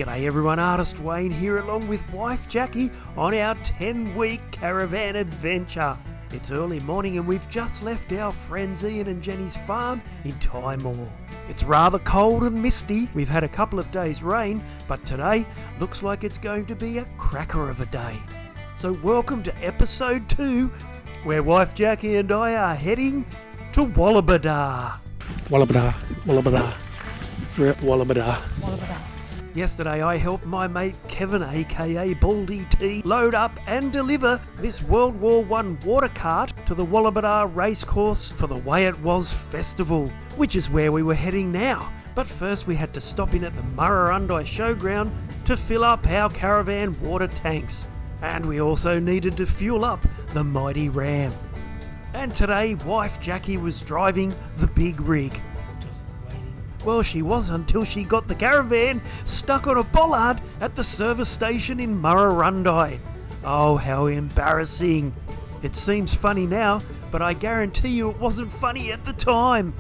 G'day everyone, Artist Wayne here along with wife Jacqui on our 10-week caravan adventure. It's early morning and we've just left our friends Ian and Jenny's farm in Tamworth. It's rather cold and misty. We've had a couple of days rain, but today looks like it's going to be a cracker of a day. So welcome to episode 2, where wife Jacqui and I are heading to Wallabadah. Wallabadah. We're at Wallabadah. Yesterday I helped my mate Kevin aka Baldy T load up and deliver this World War I water cart to the Wallabadah racecourse for the Way It Was festival, which is where we were heading now. But first we had to stop in at the Murrurundi showground to fill up our caravan water tanks. And we also needed to fuel up the mighty Ram. And today wife Jacqui was driving the big rig. Well, she was until she got the caravan stuck on a bollard at the service station in Murrurundi. Oh, how embarrassing. It seems funny now, but I guarantee you it wasn't funny at the time.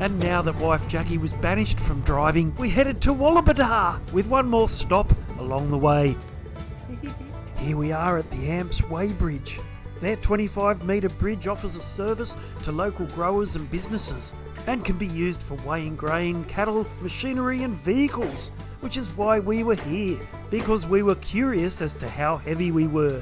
And now that wife Jacqui was banished from driving, we headed to Wallabadah with one more stop along the way. Here we are at the Amps Way Bridge. Their 25-metre bridge offers a service to local growers and businesses and can be used for weighing grain, cattle, machinery and vehicles, which is why we were here, because we were curious as to how heavy we were.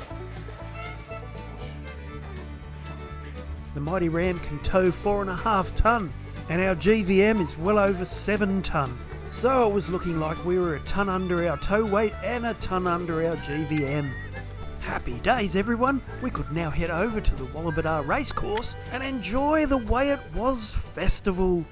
The mighty Ram can tow 4.5 tonne and our GVM is well over 7 tonne. So it was looking like we were a tonne under our tow weight and a tonne under our GVM. Happy days everyone, we could now head over to the Wallabadah racecourse and enjoy the Way It Was festival.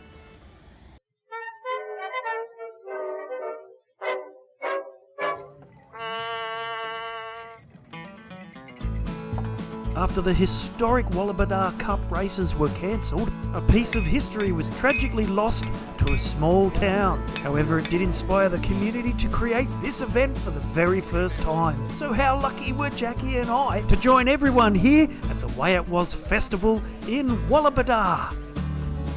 After the historic Wallabadah Cup races were cancelled, a piece of history was tragically lost to a small town. However, it did inspire the community to create this event for the very first time. So how lucky were Jacqui and I to join everyone here at the Way It Was festival in Wallabadah.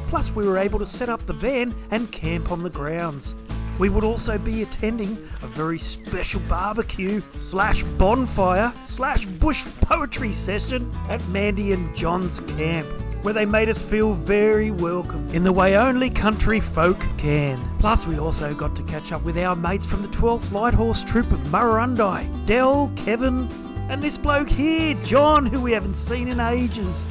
Plus we were able to set up the van and camp on the grounds. We would also be attending a very special barbecue / bonfire / bush poetry session at Mandy and John's camp, where they made us feel very welcome in the way only country folk can. Plus we also got to catch up with our mates from the 12th Light Horse Troop of Murrurundi, Del, Kevin and this bloke here, John, who we haven't seen in ages.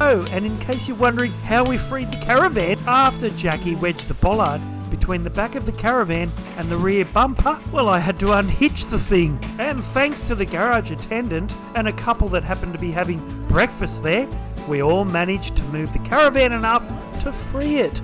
Oh, and in case you're wondering how we freed the caravan after Jacqui wedged the bollard between the back of the caravan and the rear bumper, well, I had to unhitch the thing. And thanks to the garage attendant and a couple that happened to be having breakfast there, we all managed to move the caravan enough to free it.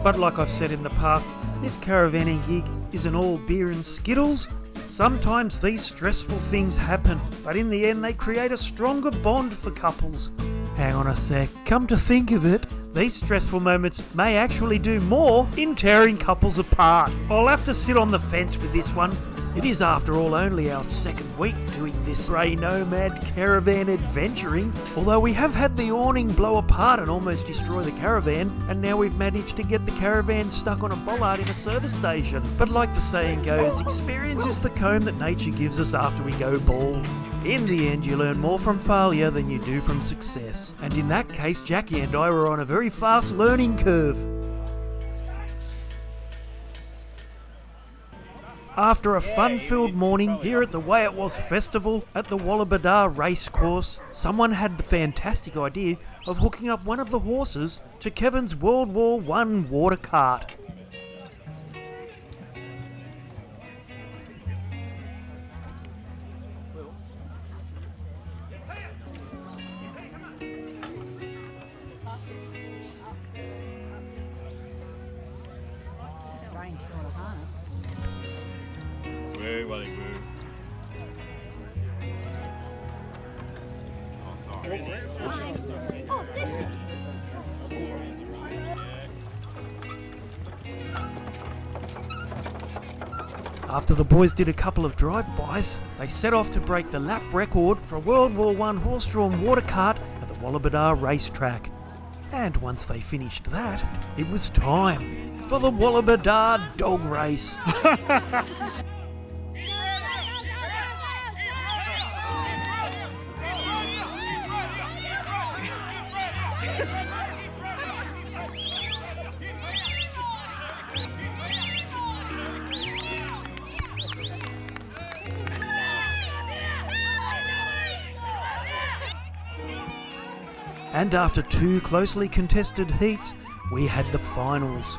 But like I've said in the past, this caravanning gig isn't all beer and skittles. Sometimes these stressful things happen, but in the end they create a stronger bond for couples. Hang on a sec, come to think of it, these stressful moments may actually do more in tearing couples apart. I'll have to sit on the fence with this one. It is after all only our second week doing this grey nomad caravan adventuring, although we have had the awning blow apart and almost destroy the caravan, and now we've managed to get the caravan stuck on a bollard in a service station. But like the saying goes, experience is the comb that nature gives us after we go bald. In the end, you learn more from failure than you do from success. And in that case, Jacqui and I were on a very fast learning curve. After a fun-filled morning here at the Way It Was festival at the Wallabadah racecourse, someone had the fantastic idea of hooking up one of the horses to Kevin's World War I water cart. Very well moved. Oh, sorry. Oh, this one. After the boys did a couple of drive-bys, they set off to break the lap record for a World War I horse-drawn water cart at the Wallabadah racetrack. And once they finished that, it was time. for the Wallabadah dog race. And after 2 closely contested heats, we had the finals.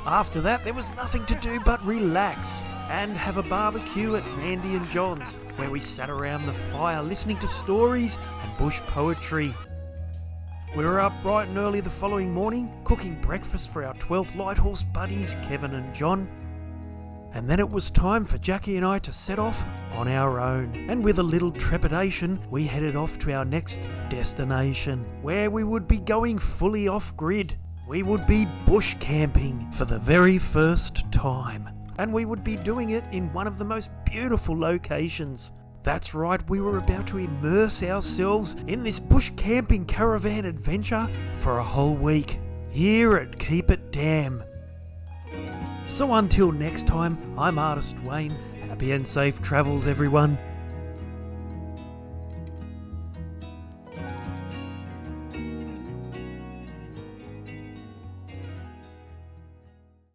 After that, there was nothing to do but relax and have a barbecue at Mandy and John's, where we sat around the fire listening to stories and bush poetry. We were up bright and early the following morning, cooking breakfast for our 12th light horse buddies, Kevin and John. And then it was time for Jacqui and I to set off on our own. And with a little trepidation, we headed off to our next destination, where we would be going fully off-grid. We would be bush camping for the very first time. And we would be doing it in one of the most beautiful locations. That's right, we were about to immerse ourselves in this bush camping caravan adventure for a whole week, here at Keefe Hot Dam. So until next time, I'm Artist Wayne. Happy and safe travels, everyone.